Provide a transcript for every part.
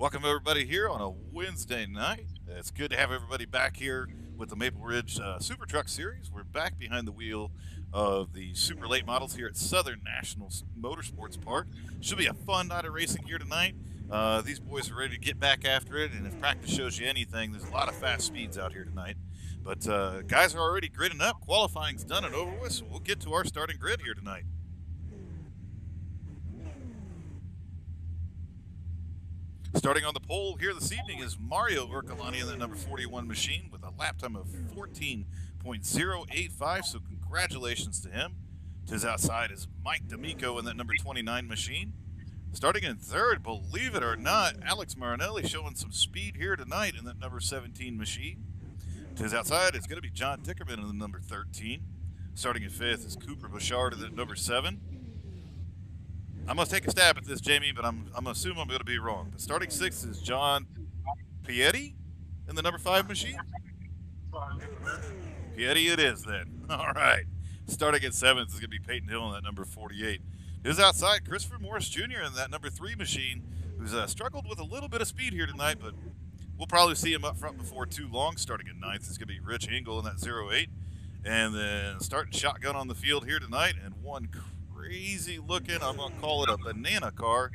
Welcome everybody here on a Wednesday night. It's good to have everybody back here with the Maple Ridge Super Truck Series. We're back behind the wheel of the super late models here at Southern National Motorsports Park. Should be a fun night of racing here tonight. These boys are ready to get back after it, and if practice shows you anything, there's a lot of fast speeds out here tonight. But guys are already gridding up. Qualifying's done and over with, so we'll get to our starting grid here tonight. Starting on the pole here this evening is Mario Urkalani in that number 41 machine with a lap time of 14.085, so congratulations to him. To his outside is Mike D'Amico in that number 29 machine. Starting in third, believe it or not, Alex Marinelli showing some speed here tonight in that number 17 machine. To his outside is going to be John Dickerman in the number 13. Starting in fifth is Cooper Bouchard in the number 7. I'm going to take a stab at this, Jamie, but I'm going to assume I'm going to be wrong. But starting sixth is John Pietri in the number 5 machine. Pietri it is then. All right. Starting at seventh is going to be Peyton Hill in that number 48. His outside, Christopher Morris Jr. in that number 3 machine, who's struggled with a little bit of speed here tonight, but we'll probably see him up front before too long. Starting at ninth is going to be Rich Engel in that 08. And then starting shotgun on the field here tonight, and one crazy looking, I'm going to call it a banana car,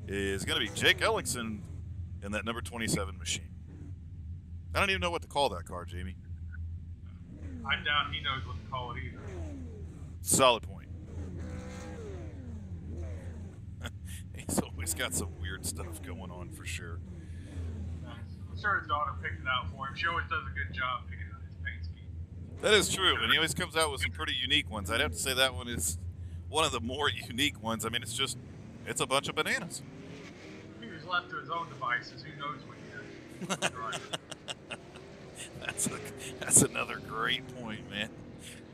is going to be Jake Ellingson in that number 27 machine. I don't even know what to call that car, Jamie. I doubt he knows what to call it either. Solid point. He's always got some weird stuff going on for sure. I'm sure his daughter picked it out for him. She always does a good job picking out his paint scheme. That is true, and he always comes out with some pretty unique ones. I'd have to say that one is one of the more unique ones. I mean, it's a bunch of bananas. If he was left to his own devices, who knows what he does. That's another great point, man.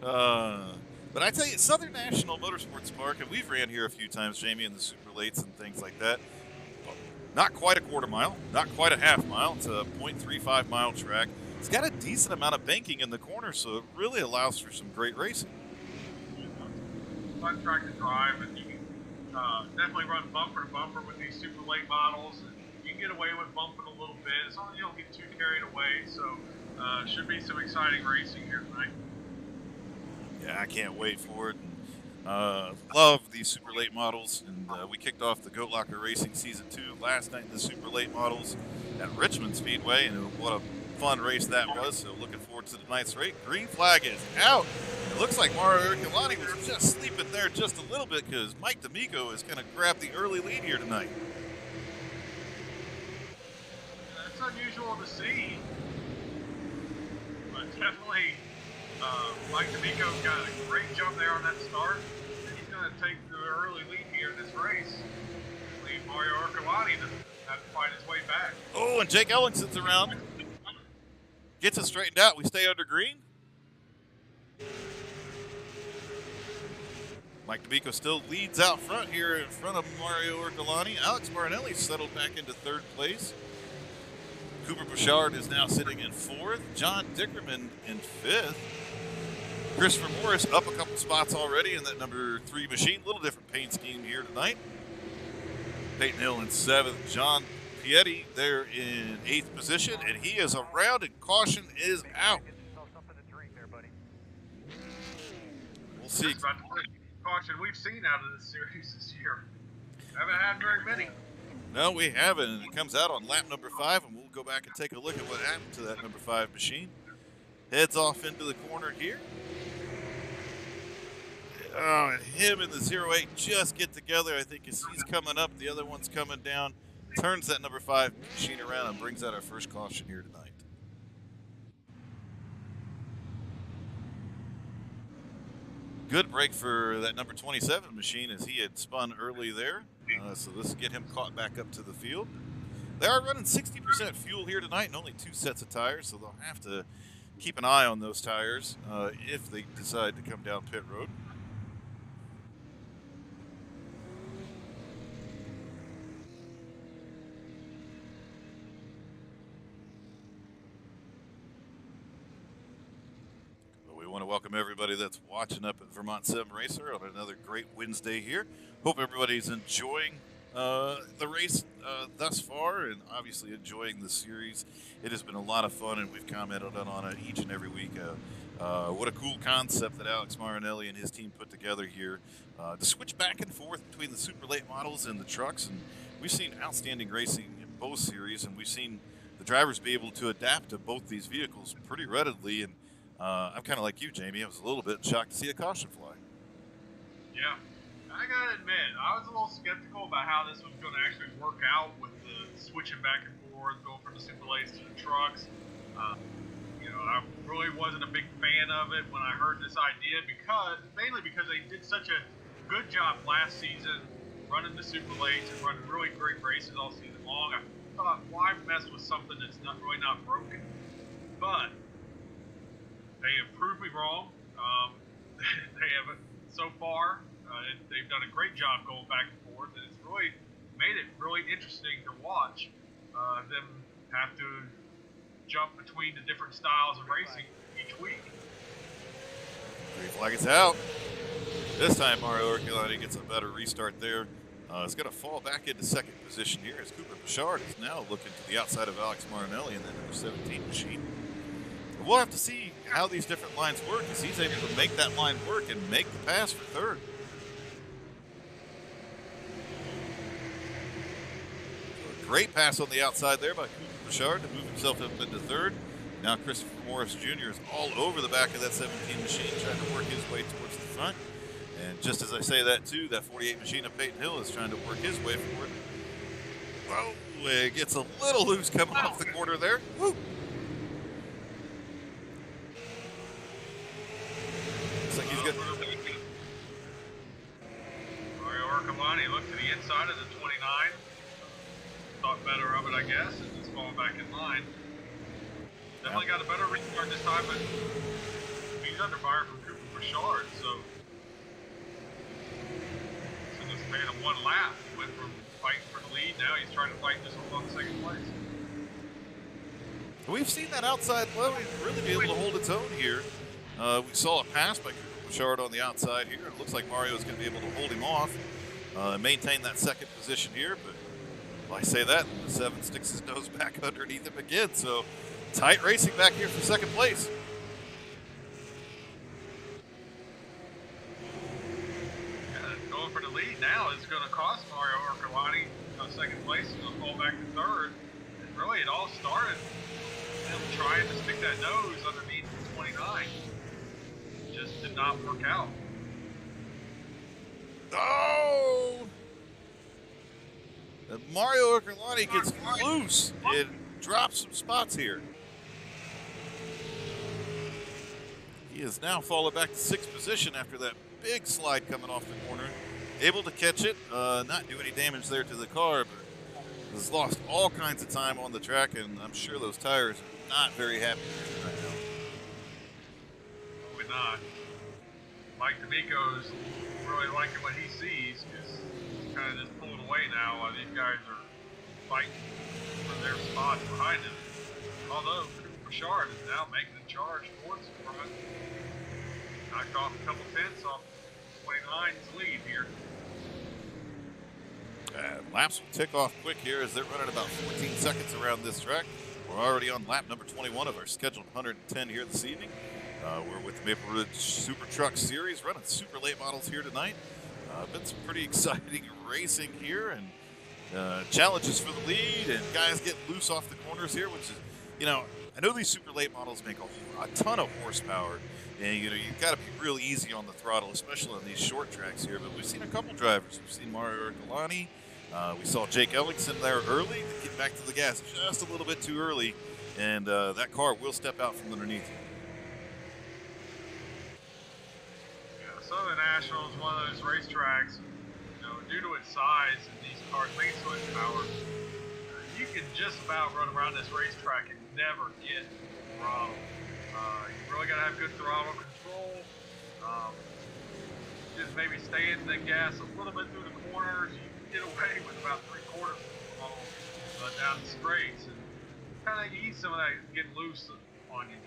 But I tell you, Southern National Motorsports Park, and we've ran here a few times, Jamie, in the super lates and things like that. Not quite a quarter mile, not quite a half mile. It's a 0.35 mile track. It's got a decent amount of banking in the corner, so it really allows for some great racing. Fun track to drive, and you can definitely run bumper to bumper with these super late models. And you can get away with bumping a little bit as long as you don't get too carried away. So should be some exciting racing here tonight. Yeah, I can't wait for it. Love these super late models, and we kicked off the Goat Locker Racing Season 2 last night in the super late models at Richmond Speedway, and what a fun race that was. So looking forward to tonight's race. Green flag is out. It looks like Mario Urkalani was just sleeping there just a little bit because Mike D'Amico is going to grab the early lead here tonight. That's unusual to see, but definitely Mike D'Amico got a great jump there on that start, and he's going to take the early lead here in this race. Leave Mario Urkalani to have to fight his way back. Oh, and Jake Ellingson's around. Gets it straightened out. We stay under green. Mike D'Amico still leads out front here in front of Mario Urkalani. Alex Marinelli settled back into third place. Cooper Bouchard is now sitting in fourth. John Dickerman in fifth. Christopher Morris up a couple spots already in that number 3 machine. Little different paint scheme here tonight. Peyton Hill in seventh. John Pietri there in 8th position, and he is around, and caution is out. We'll see. Caution we've seen out of this series this year. Haven't had very many. No, we haven't, and it comes out on lap number 5, and we'll go back and take a look at what happened to that number 5 machine. Heads off into the corner here. Oh, and him and the 08 just get together. I think as he's coming up, the other one's coming down. Turns that number 5 machine around and brings out our first caution here tonight. Good break for that number 27 machine as he had spun early there. So this will get him caught back up to the field. They are running 60% fuel here tonight and only 2 sets of tires, so they'll have to keep an eye on those tires if they decide to come down pit road. We want to welcome everybody that's watching up at Vermont Sim Racer on another great Wednesday here. Hope everybody's enjoying the race thus far, and obviously enjoying the series. It has been a lot of fun, and we've commented on it each and every week. What a cool concept that Alex Marinelli and his team put together here to switch back and forth between the super late models and the trucks. And we've seen outstanding racing in both series, and we've seen the drivers be able to adapt to both these vehicles pretty readily. And I'm kind of like you, Jamie. I was a little bit shocked to see a caution fly. Yeah. I gotta admit, I was a little skeptical about how this was going to actually work out with the switching back and forth, going from the super lates to the trucks. Uh, I really wasn't a big fan of it when I heard this idea mainly because they did such a good job last season running the super lates and running really great races all season long. I thought, why mess with something that's not broken? But they have proved me wrong. They have so far. They've done a great job going back and forth, and it's really made it really interesting to watch them have to jump between the different styles of racing each week. Green flag is out. This time, Mario Urquilani gets a better restart there. It's going to fall back into second position here as Cooper Bouchard is now looking to the outside of Alex Marinelli in the number 17 machine. We'll have to see how these different lines work as he's able to make that line work and make the pass for third. So a great pass on the outside there by Cooper Bouchard to move himself up into third. Now Christopher Morris Jr. is all over the back of that 17 machine trying to work his way towards the front. And just as I say that too, that 48 machine of Peyton Hill is trying to work his way forward. Whoa, it gets a little loose coming off the corner there. Woo! Looks like he's good. Mario Urquilani looked to the inside of the 29. Thought better of it, I guess, and just falling back in line. Definitely got a better restart this time, but he's under fire from Cooper Bouchard, so this made him one lap. He went from fighting for the lead, now he's trying to fight just hold on to second place. We've seen that outside lane really be able to hold its own here. We saw a pass by Cooper Bouchard on the outside here. It looks like Mario is going to be able to hold him off, maintain that second position here. But well, I say that, and the 7 sticks his nose back underneath him again. So tight racing back here for second place. Yeah, going for the lead now is going to cost Mario Urquilani second place. He's going to fall back to third. And really, it all started him trying to stick that nose underneath the 29. Just did not work out. Oh! Mario Urquilani gets loose and drops some spots here. He has now fallen back to 6th position after that big slide coming off the corner. Able to catch it, not do any damage there to the car, but has lost all kinds of time on the track, and I'm sure those tires are not very happy right now. Probably not. Mike D'Amico's really liking what he sees because he's kind of just pulling away now while these guys are fighting for their spots behind him. Although Cooper Bouchard is now making the charge towards the front. Knocked off a couple tenths off 29's lead here. Laps will tick off quick here as they're running about 14 seconds around this track. We're already on lap number 21 of our scheduled 110 here this evening. We're with the Maple Ridge Super Truck Series, running super late models here tonight. Been some pretty exciting racing here, and challenges for the lead, and guys getting loose off the corners here, which is, I know these super late models make a ton of horsepower, and you've got to be really easy on the throttle, especially on these short tracks here. But we've seen a couple drivers. We've seen Mario Urquilani. We saw Jake Ellingson there early to get back to the gas just a little bit too early, and that car will step out from underneath you. Southern National is one of those racetracks, due to its size and these cars being so much power, you can just about run around this racetrack and never get throttle. You really got to have good throttle control. Just maybe stay in the gas a little bit through the corners. You can get away with about 3/4 throttle down the straights, and kind of ease some of that getting loose on you.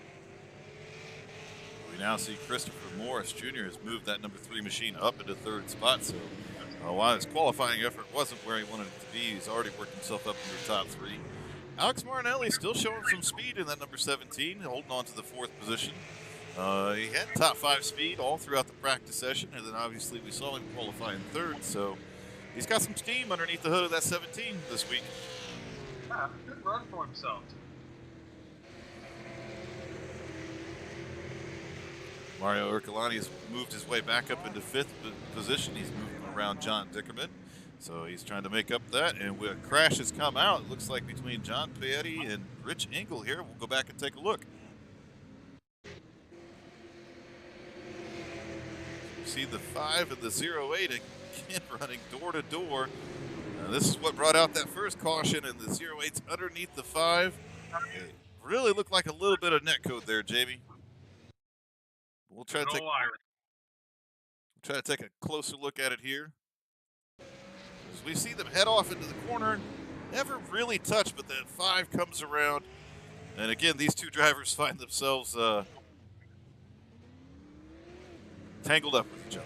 We now see Christopher Morris Jr. has moved that number 3 machine up into 3rd spot, so While his qualifying effort wasn't where he wanted it to be, he's already worked himself up into the top 3. Alex Marinelli still showing some speed in that number 17, holding on to the 4th position. He had top 5 speed all throughout the practice session, and then obviously we saw him qualify in 3rd, so he's got some steam underneath the hood of that 17 this week. Yeah, good run for himself. Mario Urcolani has moved his way back up into 5th position. He's moving around John Dickerman, so he's trying to make up that. And a crash has come out, it looks like, between John Paetti and Rich Engel here. We'll go back and take a look. You see the 5 and the 08 again running door to door. This is what brought out that first caution, and the 08's underneath the 5. It really looked like a little bit of net code there, Jamie. We'll try to take a closer look at it here. As we see them head off into the corner, never really touch, but that 5 comes around. And again, these two drivers find themselves tangled up with each other.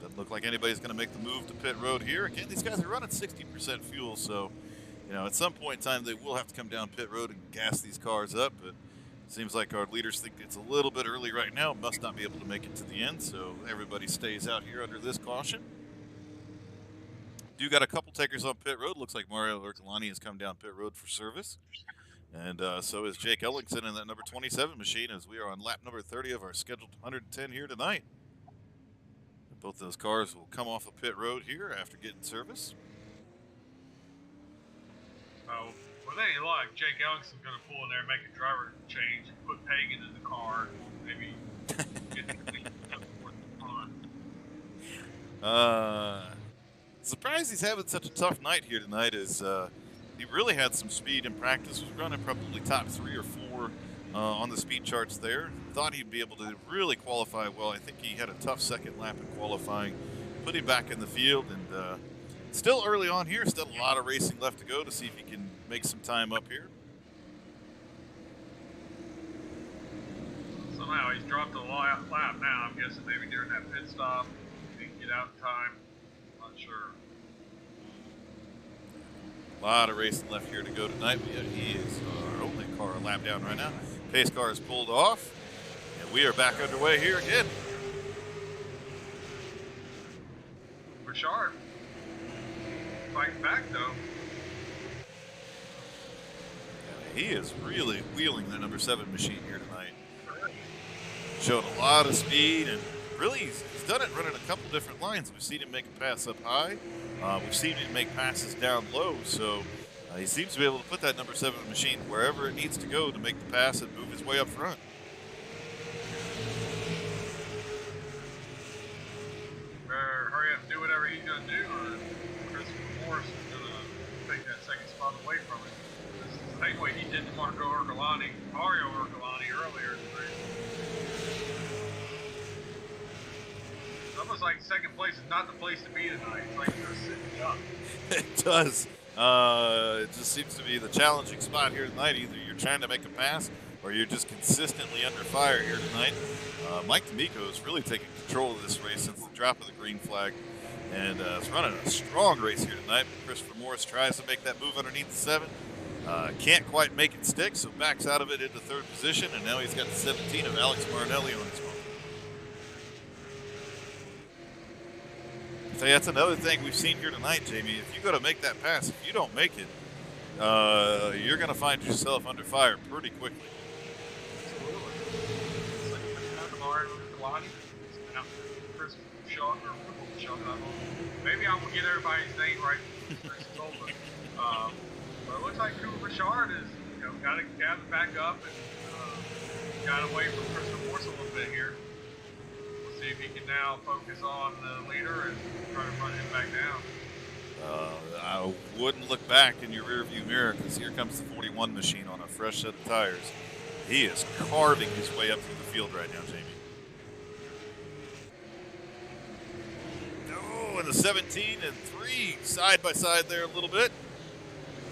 Doesn't look like anybody's going to make the move to pit road here. Again, these guys are running 60% fuel, so at some point in time they will have to come down pit road and gas these cars up. But it seems like our leaders think it's a little bit early right now. Must not be able to make it to the end, so everybody stays out here under this caution. Do got a couple takers on pit road. Looks like Mario Urcolani has come down pit road for service. And so is Jake Ellingson in that number 27 machine, as we are on lap number 30 of our scheduled 110 here tonight. Both those cars will come off of pit road here after getting service. With any luck, Jake Ellingson's going to pull in there and make a driver change, put Pagan in the car, maybe get the thing before the fun. Surprised he's having such a tough night here tonight, as he really had some speed in practice. Was running probably top 3 or 4 on the speed charts there. Thought he'd be able to really qualify well. I think he had a tough second lap in qualifying. Put him back in the field, and still early on here. Still a lot of racing left to go to see if he can make some time up here. Somehow he's dropped a lap now. I'm guessing maybe during that pit stop he didn't get out in time. Not sure. A lot of racing left here to go tonight, but yet he is our only car a lap down right now. Pace car is pulled off, and we are back underway here again. Richard fighting back though. He is really wheeling the number 7 machine here tonight. Showing a lot of speed, and really he's done it running a couple different lines. We've seen him make a pass up high. We've seen him make passes down low, so he seems to be able to put that number 7 machine wherever it needs to go to make the pass and move his way up front. Better hurry up and do whatever he's going to do, or Christopher Morris is going to take that second spot away from him. This is the same way he did to Mario Urcolani earlier in the race. It's almost like second place is not the place to be tonight. It's like you're sitting up. It does. It just seems to be the challenging spot here tonight. Either you're trying to make a pass or you're just consistently under fire here tonight. Mike D'Amico is really taking control of this race since the drop of the green flag, and is running a strong race here tonight. Christopher Morris tries to make that move underneath the 7. Can't quite make it stick, so backs out of it into 3rd position, and now he's got the 17 of Alex Marinelli on his phone. So that's another thing we've seen here tonight, Jamie. If you go to make that pass, if you don't make it, you're going to find yourself under fire pretty quickly. Maybe I'm going to get everybody's name right. But it looks like Cooper Richard is, got to gather back up and got away from Christopher Morse a little bit here. See if he can now focus on the leader and try to run him back down. I wouldn't look back in your rearview mirror, because here comes the 41 machine on a fresh set of tires. He is carving his way up through the field right now, Jamie. Oh, and the 17 and 3 side by side there a little bit.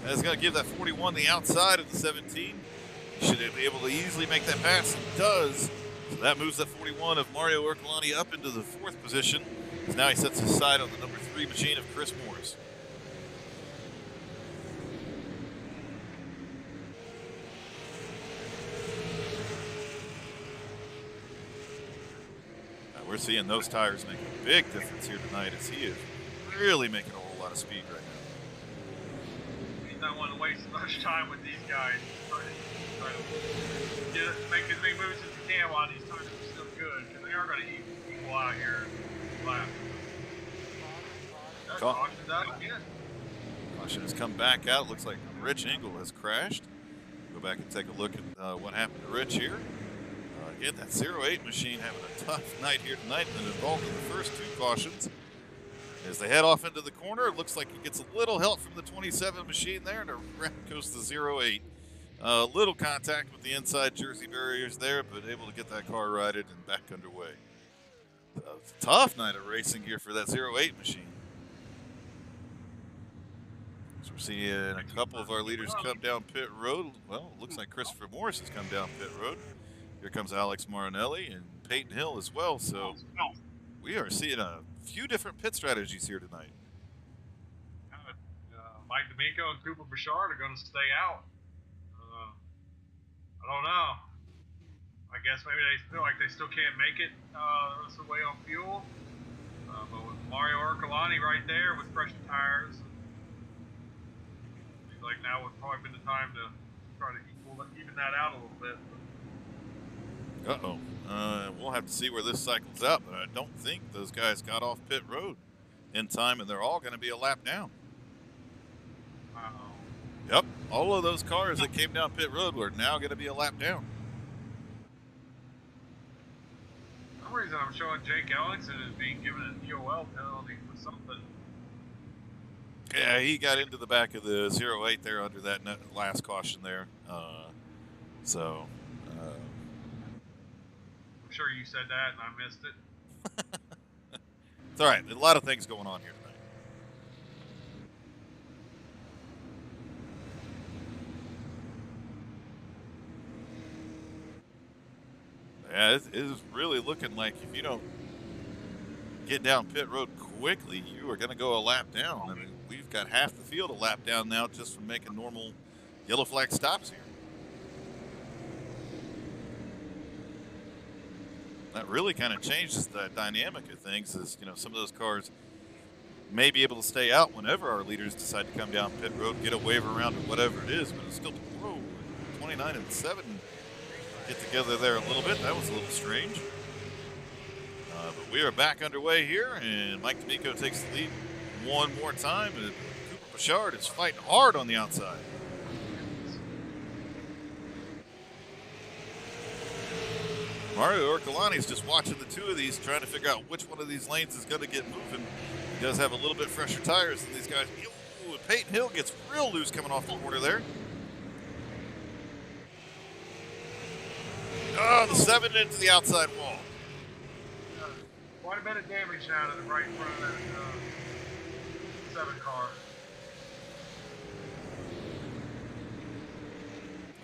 That's going to give that 41 the outside of the 17. Should be able to easily make that pass, and does. So that moves that 41 of Mario Urcolani up into the 4th position. As now he sets his sight on the number 3 machine of Chris Morris. We're seeing those tires make a big difference here tonight, as he is really making a whole lot of speed right now. He's not wanting to waste much time with these guys. He's trying to make as many moves as he can while these tires are still good, because they are going to equal out here in the lap. Caution's out again. Caution has come back out. Looks like Rich Engel has crashed. Go back and take a look at what happened to Rich here. Again, that 08 machine having a tough night here tonight and involved in the first 2 cautions. As they head off into the corner, it looks like he gets a little help from the 27 machine there, and around goes the 08. A little contact with the inside jersey barriers there, but able to get that car righted and back underway. A tough night of racing here for that 08 machine. So we're seeing a couple of our leaders come down pit road. Well, it looks like Christopher Morris has come down pit road. Here comes Alex Marinelli and Peyton Hill as well. So we are seeing a few different pit strategies here tonight. Mike D'Amico and Cooper Bouchard are going to stay out. I don't know. I guess maybe they feel like they still can't make it the rest of the way on fuel. But with Mario Urcolani right there with fresh tires, seems like now would probably be the time to try to even that out a little bit. We'll have to see where this cycles out, but I don't think those guys got off pit road in time, and they're all going to be a lap down. Yep, all of those cars that came down pit road were now going to be a lap down. For some reason, I'm showing Jake Ellingson as being given an EOL penalty for something. Yeah, he got into the back of the 08 there under that last caution there. I'm sure you said that and I missed it. It's all right. There's a lot of things going on here tonight. Yeah, it is really looking like if you don't get down pit road quickly, you are going to go a lap down. I mean, we've got half the field a lap down now just from making normal yellow flag stops here. That really kind of changes the dynamic of things, as you know, some of those cars may be able to stay out whenever our leaders decide to come down pit road, get a wave around or whatever it is, but it's still 29 and 7 get together there a little bit. That was a little strange. But we are back underway here, and Mike D'Amico takes the lead one more time, and Cooper Bouchard is fighting hard on the outside. Mario Urcolani is just watching the 2 of these, trying to figure out which one of these lanes is going to get moving. He does have a little bit fresher tires than these guys. Ooh, Peyton Hill gets real loose coming off the corner there. Oh, the 7 into the outside wall. Quite a bit of damage now to the right front of that 7 car.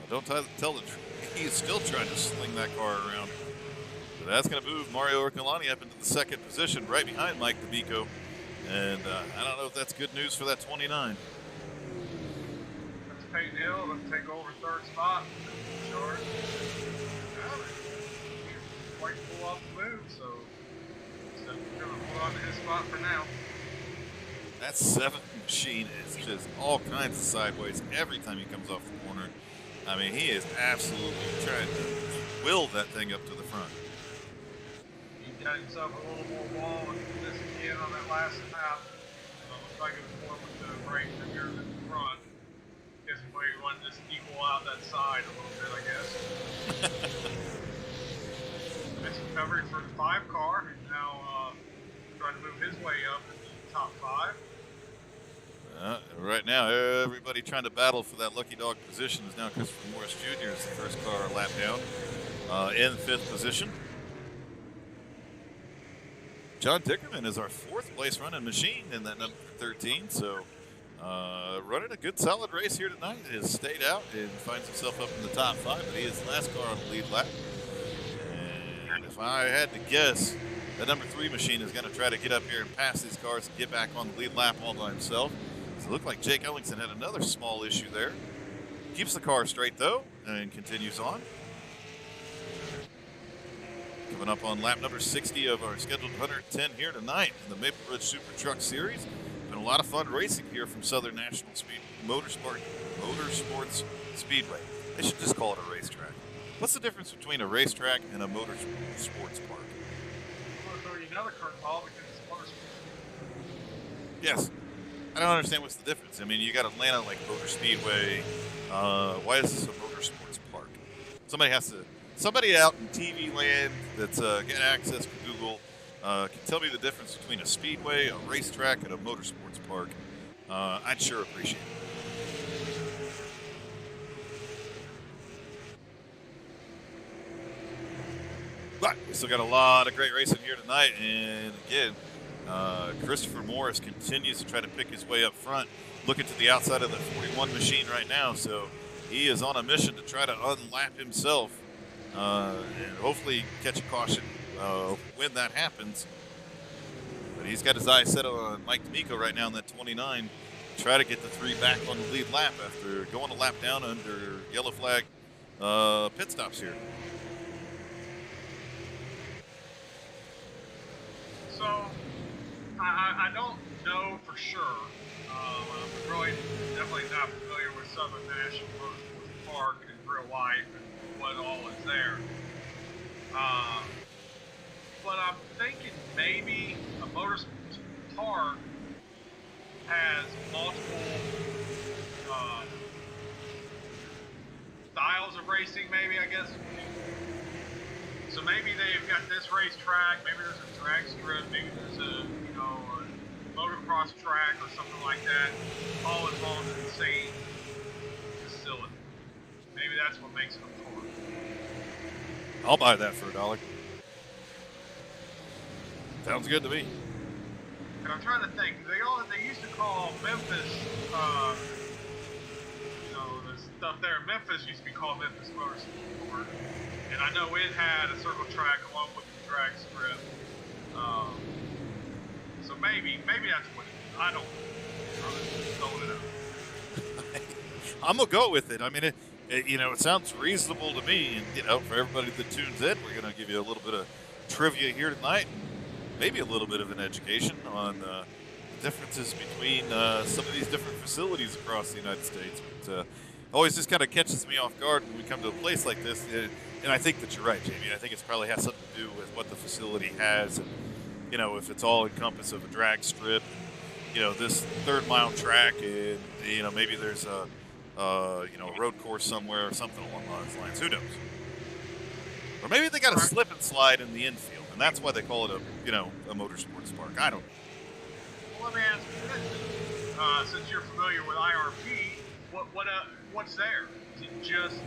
Don't tell the truth. He's still trying to sling that car around. So that's going to move Mario Urcolani up into the 2nd position, right behind Mike D'Amico. And I don't know if that's good news for that 29. That's Peyton Hill. Let's take over 3rd spot. Short. Quite pull off the move, so he's going to hold on to his spot for now. That 7th machine is just all kinds of sideways every time he comes off the corner. I mean, he is absolutely trying to will that thing up to the front. He got himself a little more wall and this again on that last lap. Looks like it was more with the brake here in the front. Guess he wanted to just equal out that side a little bit, I guess. Nice recovery for the 5 car, who's now trying to move his way up into the top 5. Right now, everybody trying to battle for that lucky dog position is now Christopher Morris Jr. is the first car lap down in 5th position. John Dickerman is our 4th place running machine in that number 13, so Running a good solid race here tonight. Has stayed out and finds himself up in the top 5, but he is the last car on the lead lap. And if I had to guess, the number 3 machine is going to try to get up here and pass these cars and get back on the lead lap all by himself. So it looked like Jake Ellingson had another small issue there. Keeps the car straight though and continues on. Coming up on lap number 60 of our scheduled 110 here tonight in the Maple Ridge Super Truck Series. Been a lot of fun racing here from Southern National Motorsports Speedway. They should just call it a racetrack. What's the difference between a racetrack and a motorsports park? I'm going to throw you another curveball because it's motorsports. Yes. I don't understand what's the difference. I mean, you got Atlanta like Motor Speedway. Why is this a motorsports park? Somebody out in TV land that's got access to Google can tell me the difference between a speedway, a racetrack, and a motorsports park. I'd sure appreciate it. But we still got a lot of great racing here tonight, and again, Christopher Morris continues to try to pick his way up front, looking to the outside of the 41 machine right now, so he is on a mission to try to unlap himself and hopefully catch a caution when that happens. But he's got his eyes set on Mike D'Amico right now in that 29, try to get the 3 back on the lead lap after going a lap down under yellow flag pit stops here. So, I don't know for sure. I'm really definitely not familiar with Southern National Motorsports Park in real life and what all is there. But I'm thinking maybe a motorsports park has multiple styles of racing, maybe, I guess. So maybe they've got this racetrack, maybe there's a drag strip, maybe there's a motocross track or something like that, all involved in the same facility. Maybe that's what makes it a park. I'll buy that for $1. Sounds good to me. And I'm trying to think. They used to call Memphis, the stuff there in Memphis used to be called Memphis Motorsports Park. And I know it had a circle track along with the drag strip. So maybe that's what it is. I don't know. I'm just throwing it out. I'm gonna go with it. I mean, it sounds reasonable to me. And for everybody that tunes in, we're gonna give you a little bit of trivia here tonight, and maybe a little bit of an education on the differences between some of these different facilities across the United States. But always just kind of catches me off guard when we come to a place like this. And I think that you're right, Jamie. I think it probably has something to do with what the facility has, and if it's all encompass of a drag strip, this 3rd mile track, and maybe there's a road course somewhere or something along those lines. Who knows? Or maybe they got a slip and slide in the infield, and that's why they call it a motorsports park. I don't know. Well, let me ask you this: since you're familiar with IRP, what's there? Is it just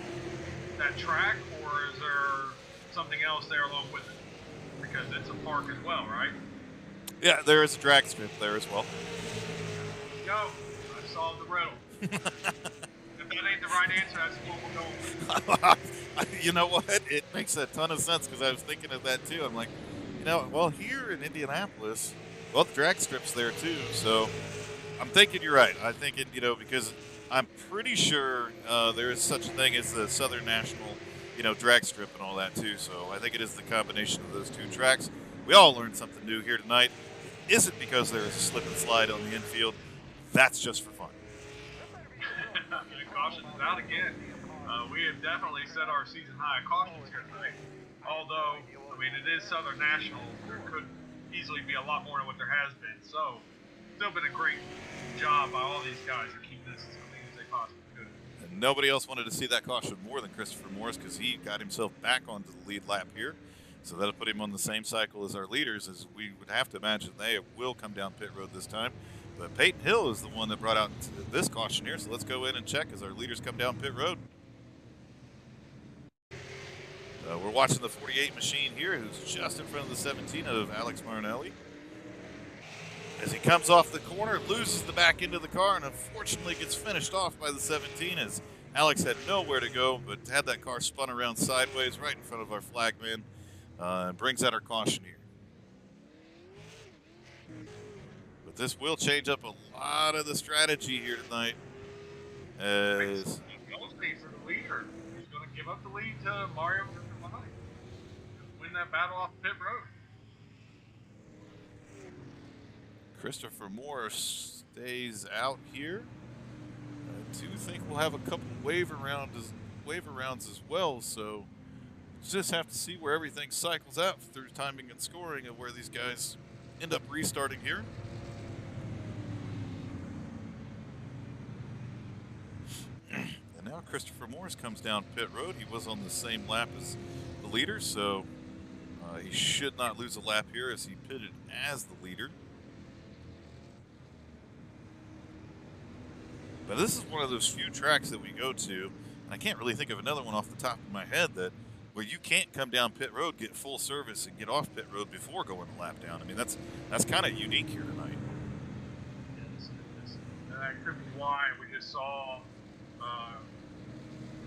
that track, or is there something else there along with it? Because it's a park as well, right? Yeah, there is a drag strip there as well. Go. I solved the riddle. If that ain't the right answer, that's what we're going with. You know what? It makes a ton of sense because I was thinking of that too. I'm like, well, here in Indianapolis, the drag strip's there too. So I'm thinking you're right. I think because I'm pretty sure there is such a thing as the Southern National, drag strip and all that too. So I think it is the combination of those 2 tracks. We all learned something new here tonight. It isn't because there is a slip and slide on the infield. That's just for fun. Caution is out again. We have definitely set our season high cautions here tonight. Although, it is Southern National. There could easily be a lot more than what there has been. So, still been a great job by all these guys to keep this as clean as they possibly could. And nobody else wanted to see that caution more than Christopher Morris because he got himself back onto the lead lap here. So that'll put him on the same cycle as our leaders, as we would have to imagine they will come down pit road this time. But Peyton Hill is the one that brought out this caution here, so let's go in and check as our leaders come down pit road. We're watching the 48 machine here, who's just in front of the 17 of Alex Marinelli. as he comes off the corner, loses the back end of the car, and unfortunately gets finished off by the 17 as Alex had nowhere to go, but had that car spun around sideways right in front of our flagman, and brings out our caution here. But this will change up a lot of the strategy here tonight. As Mostly for the leader. He's going to give up the lead to Mario Giovanni. Win that battle off pit road. Christopher Moore stays out here. I do think we'll have a couple wave rounds as well, so just have to see where everything cycles out through timing and scoring of where these guys end up restarting here. And now Christopher Morris comes down pit road. He was on the same lap as the leader, so he should not lose a lap here as he pitted as the leader. But this is one of those few tracks that we go to, and I can't really think of another one off the top of my head that where you can't come down pit road, get full service, and get off pit road before going a lap down. I mean, that's kind of unique here tonight. And that could be why we just saw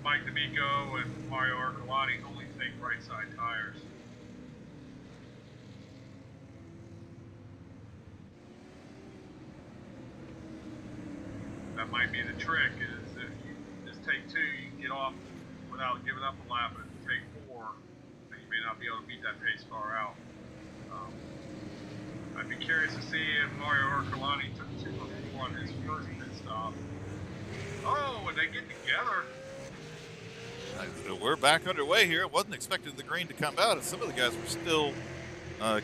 Mike D'Amico and Mario Arcolani only take right side tires. That might be the trick, is if you just take two, you can get off without giving up a lap, but if you take four, then you may not be able to beat that pace car out. I'd be curious to see if Mario Arcolani took 2 on his first pit stop. Oh, and they get together. We're back underway here. Wasn't expecting the green to come out, and some of the guys were still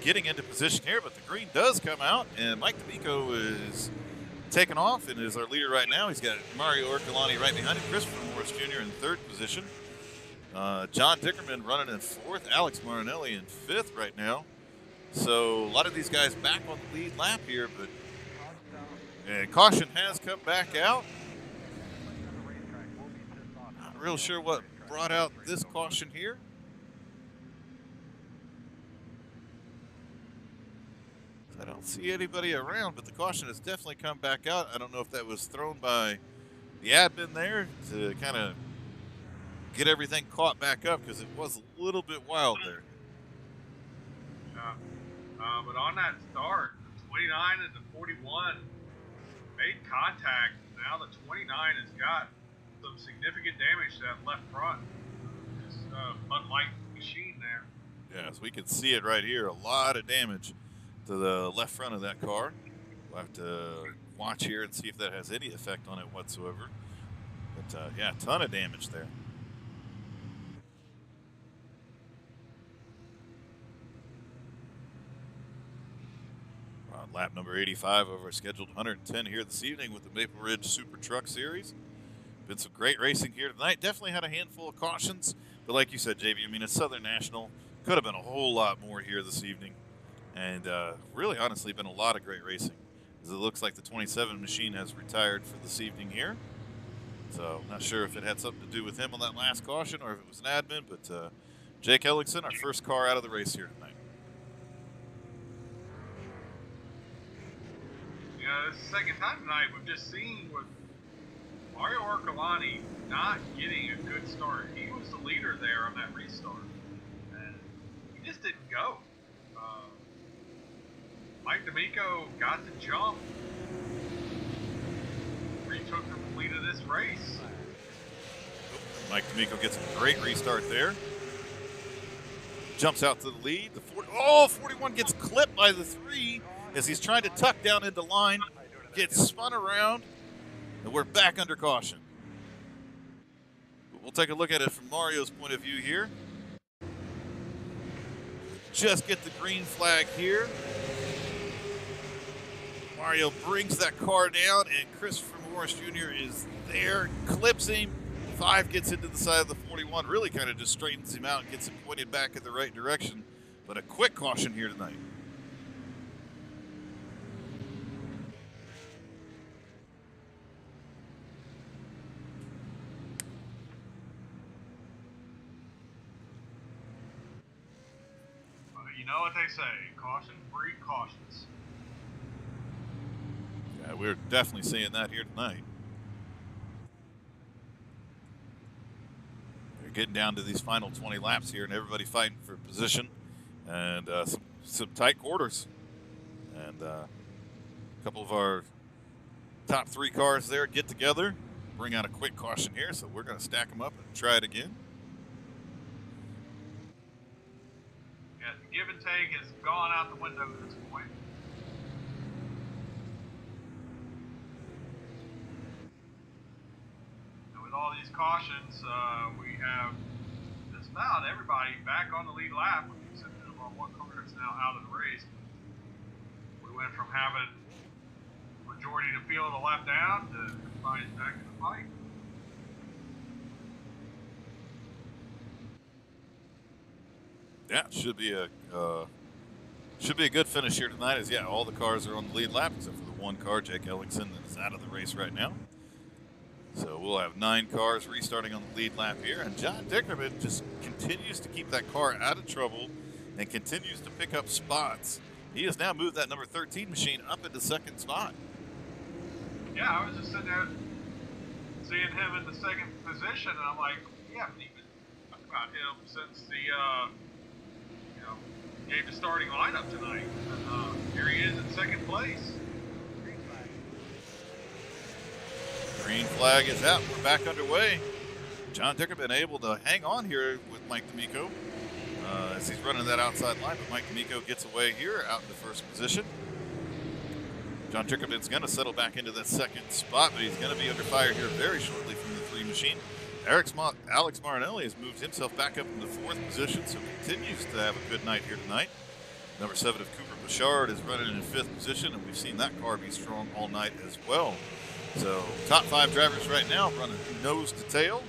getting into position here, but the green does come out, and Mike D'Amico is taken off and is our leader right now. He's got Mario Arcolani right behind him, Christopher Morris Jr. in third position, John Dickerman running in fourth, Alex Marinelli in fifth right now. So a lot of these guys back on the lead lap here, but and caution has come back out. Not real sure what brought out this caution here. I don't see anybody around, but the caution has definitely come back out. I don't know if that was thrown by the admin there to kind of get everything caught back up, because it was a little bit wild there. But on that start, the 29 and the 41 made contact. Now the 29 has got some significant damage to that left front. This Bud Light machine there. Yes, we can see it right here. A lot of damage to the left front of that car. We'll have to watch here and see if that has any effect on it whatsoever. But yeah, a ton of damage there. Lap number 85 of our scheduled 110 here this evening with the Maple Ridge Super Truck Series. Been some great racing here tonight. Definitely had a handful of cautions, but like you said, JB, I mean, it's Southern National. Could have been a whole lot more here this evening. And really, honestly, been a lot of great racing. As it looks like the 27 machine has retired for this evening here. So, not sure if it had something to do with him on that last caution or if it was an admin, but Jake Ellingson, our first car out of the race here tonight. You know, this is the second time tonight we've just seen with Mario Arcolani not getting a good start. He was the leader there on that restart, and he just didn't go. Mike D'Amico got the jump, retook the lead of this race. Mike D'Amico gets a great restart there. Jumps out to the lead. 41 gets clipped by the 3 as he's trying to tuck down into line. Gets spun around, and we're back under caution. But we'll take a look at it from Mario's point of view here. Just get the green flag here. Mario brings that car down, and Christopher Morris Jr. is there, clips him. 5 gets into the side of the 41, really kind of just straightens him out and gets him pointed back in the right direction. But a quick caution here tonight. You know what they say, caution breed cautious. Yeah, we're definitely seeing that here tonight. They're getting down to these final 20 laps here, and everybody fighting for position, and some tight quarters. And a couple of our top 3 cars there get together, bring out a quick caution here, so we're going to stack them up and try it again. Yeah, the give and take has gone out the window at this point. And with all these cautions, we have just about everybody back on the lead lap, with the exception of our one car that's now out of the race. We went from having majority of the field a lap down to everybody's back in the fight. Yeah, should be a good finish here tonight. As yeah, all the cars are on the lead lap except for the one car, Jake Ellingson, that is out of the race right now. So we'll have 9 cars restarting on the lead lap here, and John Dickerman just continues to keep that car out of trouble and continues to pick up spots. He has now moved that number 13 machine up into second spot. Yeah, I was just sitting there seeing him in the second position, and I'm like, we haven't even talked about him since the gave the starting lineup tonight. And here he is in second place. Green flag is out. We're back underway. John Dickerman able to hang on here with Mike D'Amico as he's running that outside line, but Mike D'Amico gets away here out in the first position. John Dickerman's going to settle back into that second spot, but he's going to be under fire here very shortly from the 3 machine. Alex Marinelli has moved himself back up into 4th position, so continues to have a good night here tonight. Number 7 of Cooper Bouchard is running in 5th position, and we've seen that car be strong all night as well. So top 5 drivers right now running nose to tail,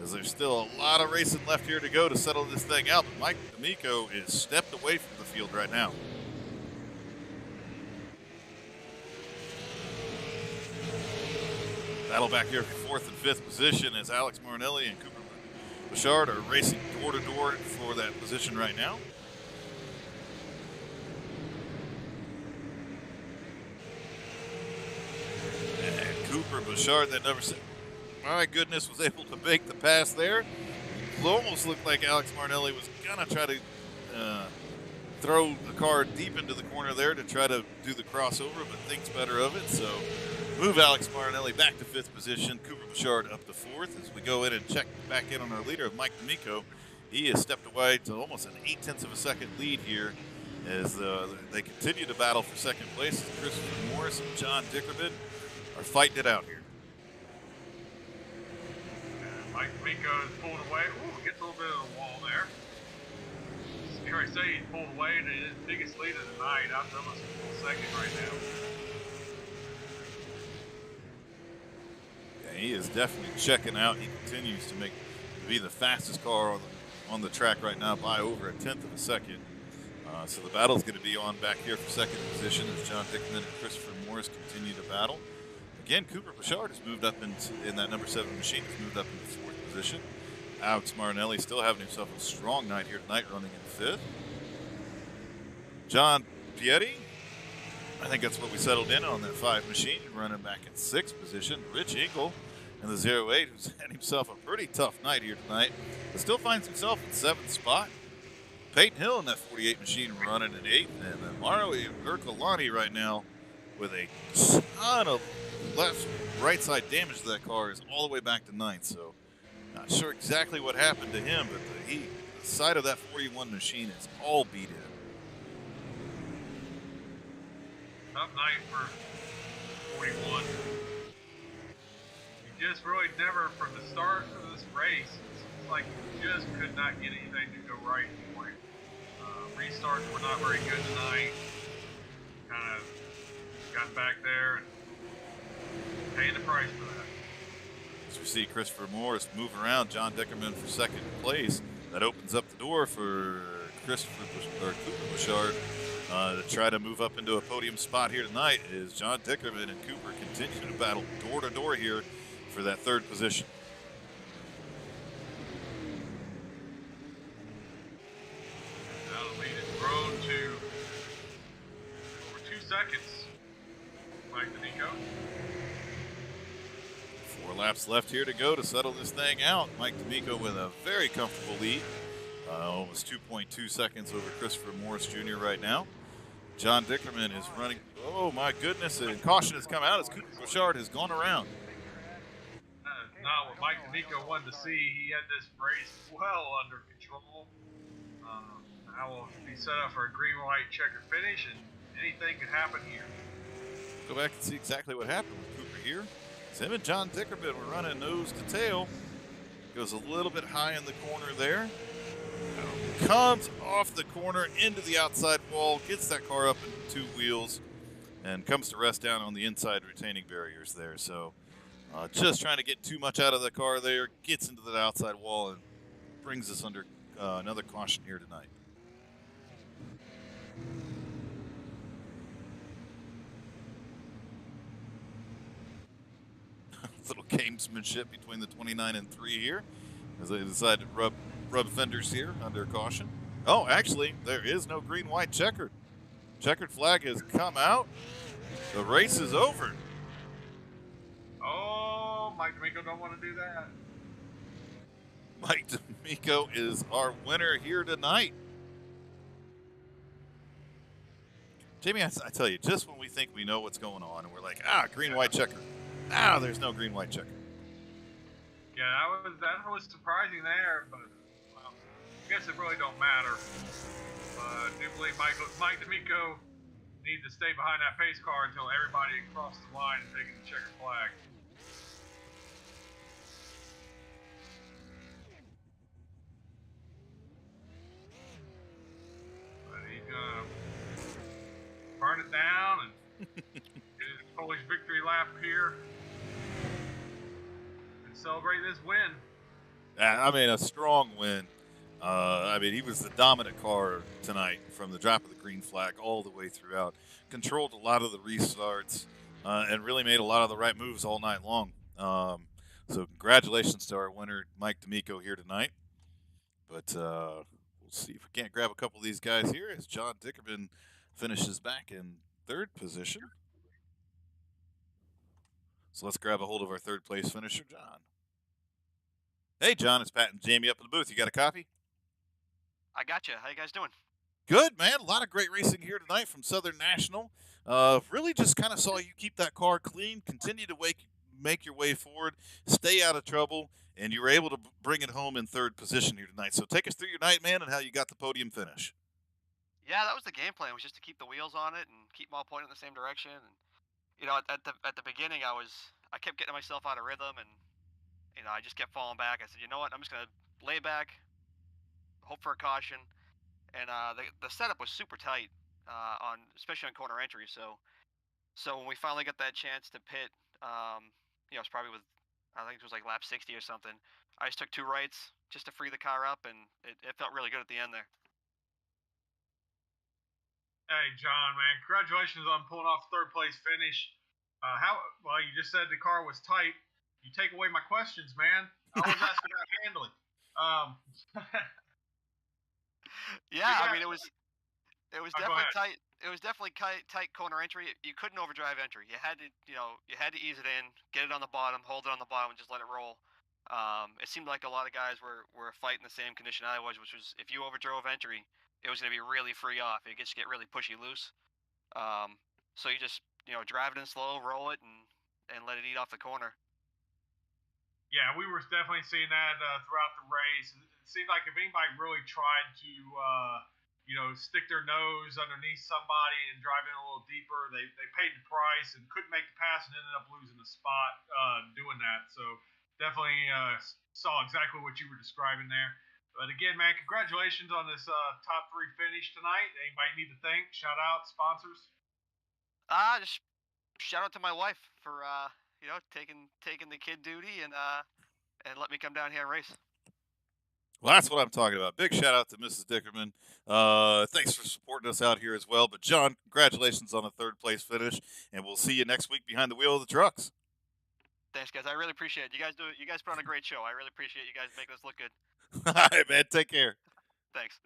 as there's still a lot of racing left here to go to settle this thing out. But Mike D'Amico is stepped away from the field right now. Battle back here for 4th and 5th position as Alex Marinelli and Cooper Bouchard are racing door to door for that position right now. And Cooper Bouchard, that number 7, my goodness, was able to make the pass there. It almost looked like Alex Marinelli was going to try to throw the car deep into the corner there to try to do the crossover, but thinks better of it. So move Alex Marinelli back to 5th position, Cooper Bouchard up to 4th. As we go in and check back in on our leader, Mike D'Amico, he has stepped away to almost an 0.8 of a second lead here as they continue to battle for second place. Christopher Morris and John Dickerman are fighting it out here. Mike D'Amico is pulled away. Ooh, gets a little bit of the wall there. Here I say, he's pulled away to his biggest lead of the night, out to almost a full second right now. Yeah, he is definitely checking out. He continues to be the fastest car on the track right now by over 1/10 of a second. So the battle is going to be on back here for second position as John Dickerman and Christopher Morris continue to battle. Again, Cooper Bouchard has moved up in that number 7 machine, has moved up into 4th position. Alex Marinelli still having himself a strong night here tonight, running in 5th. John Pietri, I think that's what we settled in on, that 5 machine, running back in 6th position. Rich Engel in the 08, who's had himself a pretty tough night here tonight, but still finds himself in 7th spot. Peyton Hill in that 48 machine running in 8th, and then Mario Ercolani right now with a ton of right side damage to that car is all the way back to 9th. So not sure exactly what happened to him, but the side of that 41 machine is all beat in. Tough night for 41. You just really never, from the start of this race, it's like you just could not get anything to go right anymore. Restarts were not very good tonight. Kind of got back there and paying the price for that. As we see Christopher Morris move around John Dickerman for second place, that opens up the door for Cooper Bouchard to try to move up into a podium spot here tonight as John Dickerman and Cooper continue to battle door to door here for that 3rd position. Now the lead has grown to over 2 seconds. Mike D'Amico More laps left here to go to settle this thing out. Mike D'Amico with a very comfortable lead. Almost 2.2 seconds over Christopher Morris Jr. right now. John Dickerman is running. Oh, my goodness. And caution has come out as Cooper Bouchard has gone around. Not what Mike D'Amico wanted to see. He had this race well under control. Now we'll be set up for a green-white checker finish, and anything could happen here. Go back and see exactly what happened with Cooper here. It's him and John Dickerman were running nose to tail. Goes a little bit high in the corner there. Comes off the corner into the outside wall, gets that car up in two wheels, and comes to rest down on the inside retaining barriers there. So just trying to get too much out of the car there, gets into the outside wall, and brings us under another caution here tonight. Little gamesmanship between the 29 and 3 here as they decide to rub fenders here under caution. Oh, actually, there is no green-white checkered. Checkered flag has come out. The race is over. Oh, Mike D'Amico don't want to do that. Mike D'Amico is our winner here tonight. Jamie, I tell you, just when we think we know what's going on, and we're like, green-white checker. There's no green-white checker. Yeah, that was surprising there, but well, I guess it really don't matter. I do believe Mike D'Amico needs to stay behind that pace car until everybody across the line is taking the checkered flag. But he's gonna burn it down and get his Polish victory lap here. Celebrate this win. I mean, a strong win. He was the dominant car tonight from the drop of the green flag all the way throughout. Controlled a lot of the restarts and really made a lot of the right moves all night long. So congratulations to our winner, Mike D'Amico, here tonight. But we'll see if we can't grab a couple of these guys here as John Dickerman finishes back in third position. So let's grab a hold of our third place finisher, John. Hey, John, it's Pat and Jamie up in the booth. You got a copy? I got you. How you guys doing? Good, man. A lot of great racing here tonight from Southern National. Really just kind of saw you keep that car clean, continue to make your way forward, stay out of trouble, and you were able to bring it home in third position here tonight. So take us through your night, man, and how you got the podium finish. Yeah, that was the game plan. Was just to keep the wheels on it and keep them all pointing in the same direction. And at the beginning, I kept getting myself out of rhythm, and I just kept falling back. I said, you know what? I'm just gonna lay back, hope for a caution. And the setup was super tight especially on corner entry. So when we finally got that chance to pit, it's probably I think it was like lap 60 or something. I just took two rights just to free the car up, and it felt really good at the end there. Hey, John, man, congratulations on pulling off third place finish. You just said the car was tight. You take away my questions, man. I was asking about handling. Yeah, I mean, it was definitely tight. It was definitely tight corner entry. You couldn't overdrive entry. You had to ease it in, get it on the bottom, hold it on the bottom, and just let it roll. It seemed like a lot of guys were fighting the same condition I was, which was if you overdrove entry, it was going to be really free off. It gets get really pushy loose. So you just drive it in slow, roll it, and let it eat off the corner. Yeah, we were definitely seeing that throughout the race. It seemed like if anybody really tried to, stick their nose underneath somebody and drive in a little deeper, they paid the price and couldn't make the pass and ended up losing the spot doing that. So definitely saw exactly what you were describing there. But again, man, congratulations on this top three finish tonight. Anybody need to thank? Shout out sponsors. Just shout out to my wife for taking the kid duty and let me come down here and race. Well, that's what I'm talking about. Big shout out to Mrs. Dickerman. Thanks for supporting us out here as well. But John, congratulations on a third place finish, and we'll see you next week behind the wheel of the trucks. Thanks, guys. I really appreciate it. You guys put on a great show. I really appreciate you guys making us look good. All right, man. Take care. Thanks.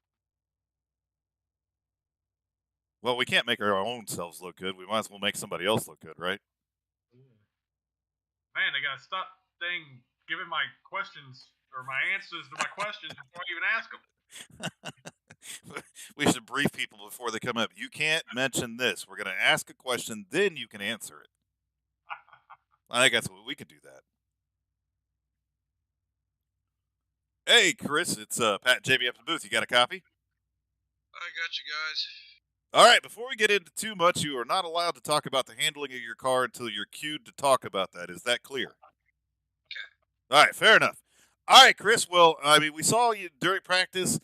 Well, we can't make our own selves look good. We might as well make somebody else look good, right? Man, they got to stop. thing giving my questions or my answers to my questions before I even ask them. We should brief people before they come up. You can't mention this. We're going to ask a question, then you can answer it. I think that's what we could do that. Hey, Chris, it's Pat and JB up in the booth. You got a copy? I got you guys. All right, before we get into too much, you are not allowed to talk about the handling of your car until you're cued to talk about that. Is that clear? Okay. All right, fair enough. All right, Chris. Well, I mean, we saw you during practice.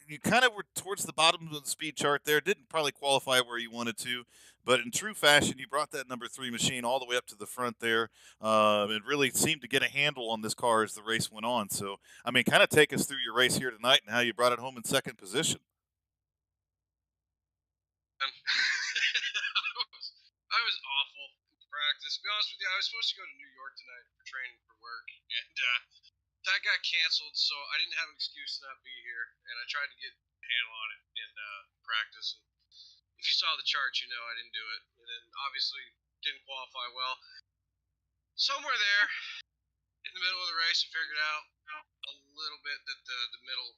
You kind of were towards the bottom of the speed chart there. Didn't probably qualify where you wanted to, but in true fashion, you brought that number 3 machine all the way up to the front there. And really seemed to get a handle on this car as the race went on. So, I mean, kind of take us through your race here tonight and how you brought it home in second position. I was awful in practice. To be honest with you, I was supposed to go to New York tonight for training for work, and that got canceled, so I didn't have an excuse to not be here. And I tried to get a handle on it in practice. And if you saw the chart, you know I didn't do it. And then obviously didn't qualify well. Somewhere there in the middle of the race, I figured out a little bit that the middle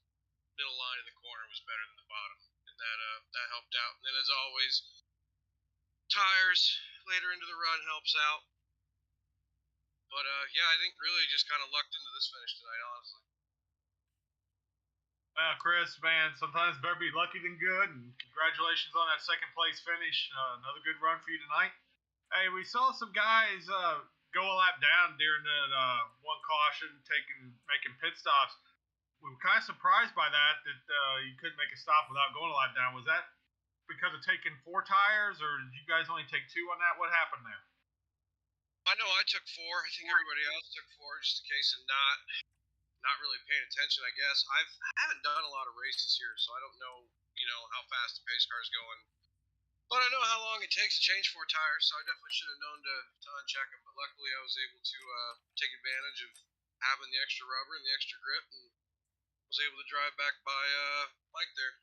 line in the corner was better than the bottom, and that helped out. And then as always, tires later into the run helps out. But yeah, I think really just kind of lucked into this finish tonight, honestly. Chris, man, sometimes better be lucky than good, and congratulations on that second place finish. Another good run for you tonight. Hey, we saw some guys go a lap down during that one caution, making pit stops. We were kind of surprised by that you couldn't make a stop without going a lap down. Was that because of taking 4 tires, or did you guys only take 2 on that? What happened there? I know I took 4. I think everybody else took 4, just in case of not really paying attention. I guess I haven't done a lot of races here, so I don't know how fast the pace car is going. But I know how long it takes to change 4 tires, so I definitely should have known to uncheck them. But luckily, I was able to take advantage of having the extra rubber and the extra grip, and was able to drive back by Mike there.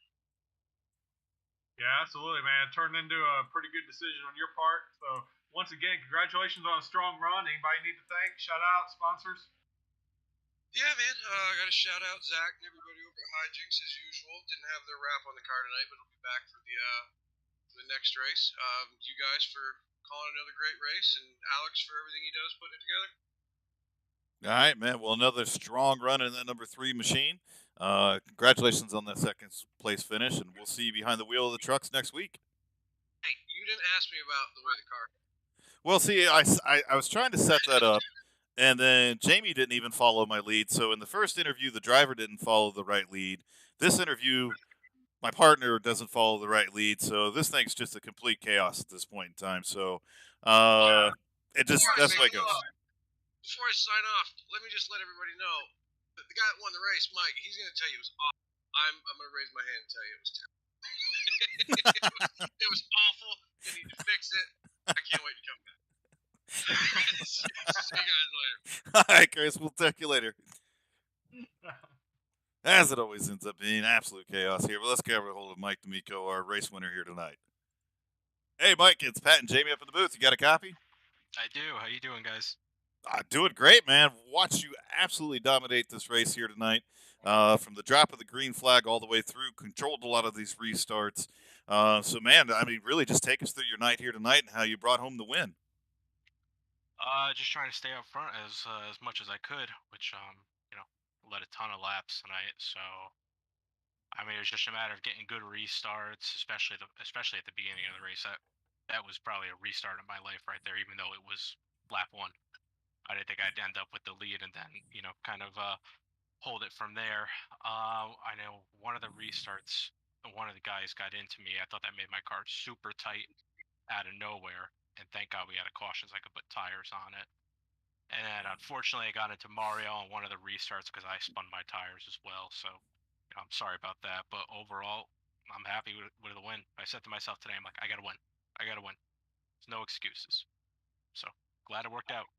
Yeah, absolutely, man. It turned into a pretty good decision on your part. So once again, congratulations on a strong run. Anybody need to thank? Shout out sponsors. Yeah, man. I got to shout out Zach and everybody over at Hijinks as usual. Didn't have their wrap on the car tonight, but it'll be back for the next race. You guys for calling another great race, and Alex for everything he does putting it together. All right, man. Well, another strong run in that number 3 machine. Congratulations on that second place finish, and we'll see you behind the wheel of the trucks next week. Hey, you didn't ask me about the way the car. Well, see, I was trying to set that up, and then Jamie didn't even follow my lead. So in the first interview, the driver didn't follow the right lead. This interview, my partner doesn't follow the right lead. So this thing's just a complete chaos at this point in time. So that's the way it goes. Before I sign off, let me just let everybody know that the guy that won the race, Mike, he's going to tell you it was awful. I'm going to raise my hand and tell you it was terrible. it was awful. They need to fix it. I can't wait to come back. See you guys later. All right, Chris. We'll talk you later. As it always ends up being absolute chaos here. But let's get a hold of Mike D'Amico, our race winner here tonight. Hey, Mike, it's Pat and Jamie up in the booth. You got a copy? I do. How you doing, guys? Doing great, man. Watch you absolutely dominate this race here tonight. From the drop of the green flag all the way through, controlled a lot of these restarts. So, man, I mean, really just take us through your night here tonight and how you brought home the win. Just trying to stay up front as much as I could, which led a ton of laps tonight. So, I mean, it was just a matter of getting good restarts, especially at the beginning of the race. That was probably a restart of my life right there, even though it was lap 1. I didn't think I'd end up with the lead and then, kind of hold it from there. I know one of the restarts, one of the guys got into me. I thought that made my car super tight out of nowhere. And thank God we had a caution so I could put tires on it. And unfortunately, I got into Mario on one of the restarts because I spun my tires as well. So I'm sorry about that. But overall, I'm happy with the win. I said to myself today, I'm like, I got to win. I got to win. There's no excuses. So glad it worked out.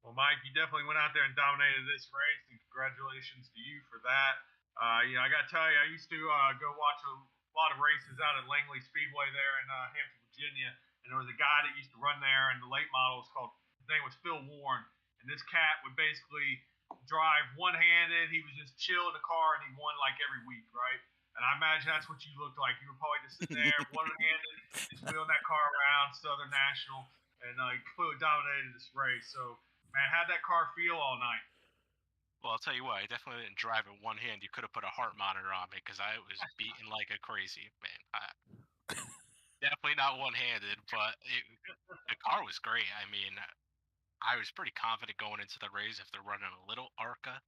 Well, Mike, you definitely went out there and dominated this race, and congratulations to you for that. I got to tell you, I used to go watch a lot of races out at Langley Speedway there in Hampton, Virginia, and there was a guy that used to run there, and the late model was called His name was Phil Warren, and this cat would basically drive one-handed. He was just chill in the car, and he won like every week, right? And I imagine that's what you looked like. You were probably just sitting there, one-handed, just wheeling that car around Southern National, and completely dominated this race. So, man, how'd that car feel all night? Well, I'll tell you what, I definitely didn't drive it one hand. You could have put a heart monitor on me because I was beating like a crazy man. Definitely not one-handed, but the car was great. I mean, I was pretty confident going into the race after running a little ARCA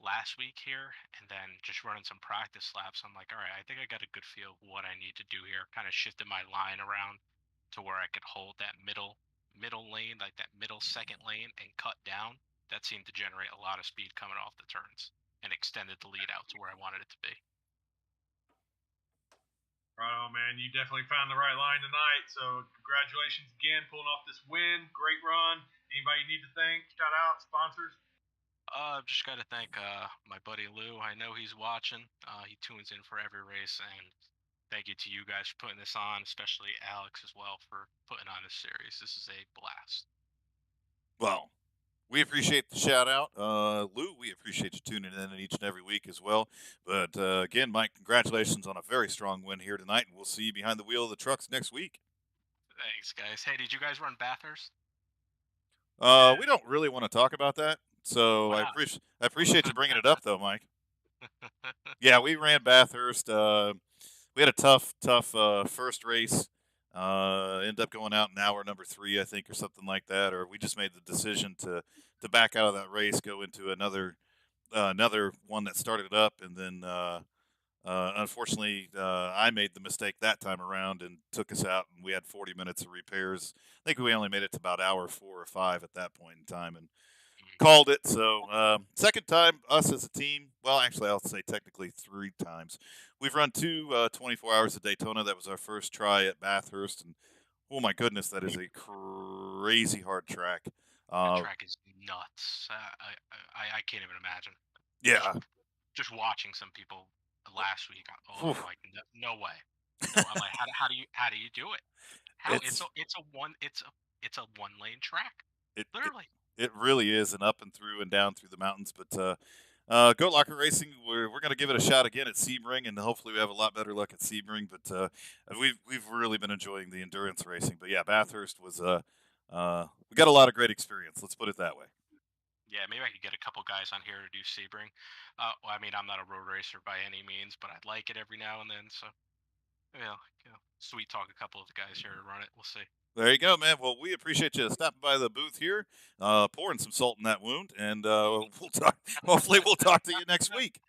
last week here and then just running some practice laps. I'm like, all right, I think I got a good feel of what I need to do here. Kind of shifted my line around to where I could hold that middle lane, like that middle second lane, and cut down. That seemed to generate a lot of speed coming off the turns and extended the lead out to where I wanted it to be. Right on, man. You definitely found the right line tonight. So congratulations again, pulling off this win. Great run. Anybody you need to thank? Shout out sponsors. Just got to thank my buddy Lou. I know he's watching. He tunes in for every race, and thank you to you guys for putting this on, especially Alex as well for putting on this series. This is a blast. Well, we appreciate the shout out. Lou, we appreciate you tuning in each and every week as well. But again, Mike, congratulations on a very strong win here tonight, and we'll see you behind the wheel of the trucks next week. Thanks, guys. Hey, did you guys run Bathurst? We don't really want to talk about that, so Why I not? appreciate you bringing it up, though, Mike. Yeah, we ran Bathurst. We had a tough first race. Ended up going out in hour number 3, I think, or something like that. Or we just made the decision to back out of that race, go into another one that started up, and then unfortunately, I made the mistake that time around and took us out, and we had 40 minutes of repairs. I think we only made it to about hour 4 or 5 at that point in time, and called it. So, second time us as a team. Well, actually, I'll say technically 3 times. We've run two 24 hours of Daytona. That was our first try at Bathurst, and oh my goodness, that is a crazy hard track. That track is nuts. I can't even imagine. Yeah. Just watching some people last week. Oh, I'm like, no way. No, I'm like, how do you do it? How it's a one lane track, literally. It really is, and up and through and down through the mountains. But Goat Locker Racing, we're going to give it a shot again at Sebring, and hopefully we have a lot better luck at Sebring. But we've really been enjoying the endurance racing. But yeah, Bathurst was we got a lot of great experience. Let's put it that way. Yeah, maybe I could get a couple guys on here to do Sebring. Well, I mean, I'm not a road racer by any means, but I'd like it every now and then. So, sweet talk a couple of the guys here to run it. We'll see. There you go, man. Well, we appreciate you stopping by the booth here, pouring some salt in that wound, and we'll talk. Hopefully, we'll talk to you next week.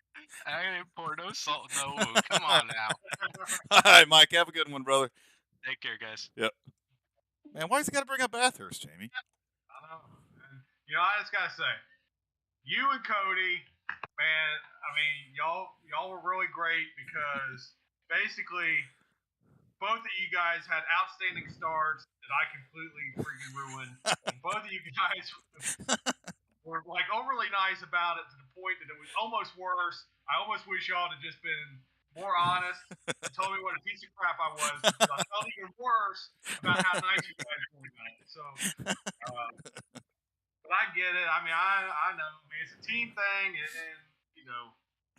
I ain't pour no salt in no wound. Come on now. All right, Mike. Have a good one, brother. Take care, guys. Yep. Man, why's he got to bring up Bathurst, Jamie? I don't know. And, I just gotta say, you and Cody, man. I mean, y'all were really great because basically both of you guys had outstanding starts that I completely freaking ruined. And both of you guys were like overly nice about it to the point that it was almost worse. I almost wish y'all had just been more honest and told me what a piece of crap I was. I felt even worse about how nice you guys were about it. So, but I get it. I mean, I know. I mean, it's a team thing, and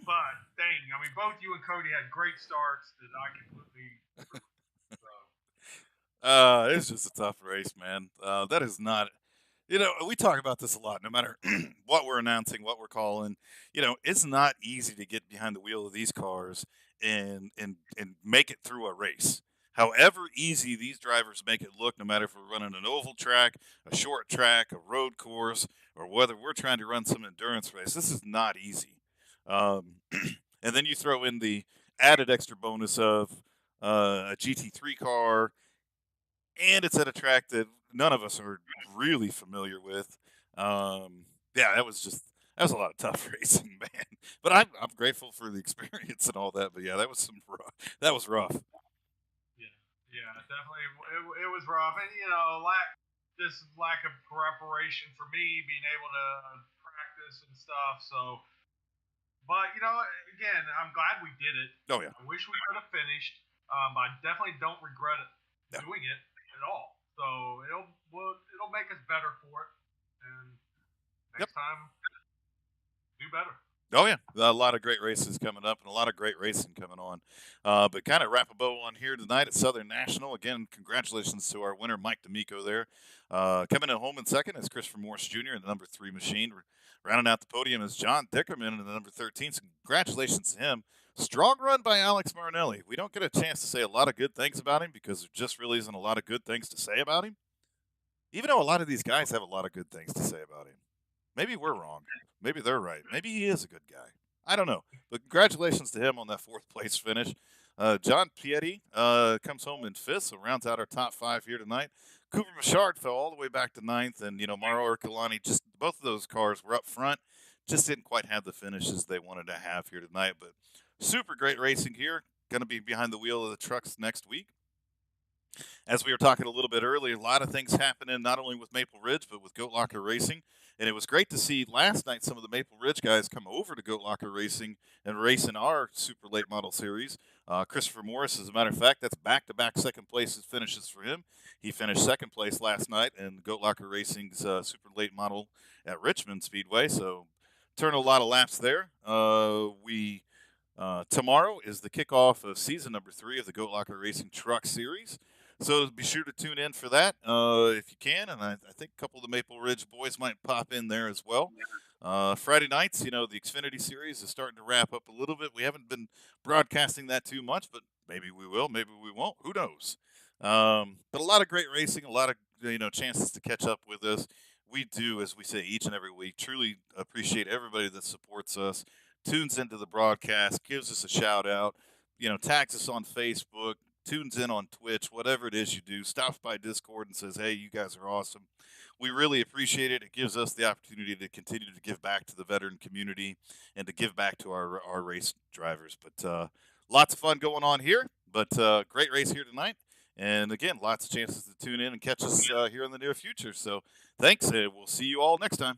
but dang, I mean, both you and Cody had great starts that I completely. It's just a tough race, man. That is not. We talk about this a lot. No matter what we're announcing, what we're calling, it's not easy to get behind the wheel of these cars and make it through a race. However easy these drivers make it look, no matter if we're running an oval track, a short track, a road course, or whether we're trying to run some endurance race, this is not easy. And then you throw in the added extra bonus of a GT3 car, and it's at a track that none of us are really familiar with. Yeah, that was a lot of tough racing, man. But I'm grateful for the experience and all that. But yeah, that was rough. Yeah, definitely. It was rough, and lack of preparation for me, being able to practice and stuff. So, but again, I'm glad we did it. Oh yeah. I wish we could have finished. But I definitely don't regret it doing it at all. So it'll it'll make us better for it. And next time, do better. Oh yeah, a lot of great races coming up and a lot of great racing coming on. But kind of wrap a bow on here tonight at Southern National. Again, congratulations to our winner Mike D'Amico there. Coming in home in second is Christopher Morris Jr. in the number 3 machine. Rounding out the podium is John Dickerman in the number 13. So congratulations to him. Strong run by Alex Marinelli. We don't get a chance to say a lot of good things about him because there just really isn't a lot of good things to say about him. Even though a lot of these guys have a lot of good things to say about him. Maybe we're wrong. Maybe they're right. Maybe he is a good guy. I don't know. But congratulations to him on that 4th place finish. John Piety comes home in 5th, so rounds out our top 5 here tonight. Cooper Machard fell all the way back to 9th, and, Mauro Ercolani, just both of those cars were up front. Just didn't quite have the finishes they wanted to have here tonight. But super great racing here. Going to be behind the wheel of the trucks next week. As we were talking a little bit earlier, a lot of things happening not only with Maple Ridge, but with Goat Locker Racing. And it was great to see last night some of the Maple Ridge guys come over to Goat Locker Racing and race in our super late model series. Christopher Morris, as a matter of fact, that's back-to-back second place finishes for him. He finished second place last night in Goat Locker Racing's super late model at Richmond Speedway. So turned a lot of laps there. Tomorrow is the kickoff of season number 3 of the Goat Locker Racing Truck Series. So be sure to tune in for that if you can. And I think a couple of the Maple Ridge boys might pop in there as well. Friday nights, the Xfinity Series is starting to wrap up a little bit. We haven't been broadcasting that too much, but maybe we will, maybe we won't. Who knows? But a lot of great racing, a lot of chances to catch up with us. We do, as we say each and every week, truly appreciate everybody that supports us, tunes into the broadcast, gives us a shout out, tags us on Facebook, tunes in on Twitch, whatever it is you do, stops by Discord and says, hey, you guys are awesome. We really appreciate it. It gives us the opportunity to continue to give back to the veteran community and to give back to our race drivers. But lots of fun going on here, but great race here tonight. And again, lots of chances to tune in and catch us here in the near future. So thanks, and we'll see you all next time.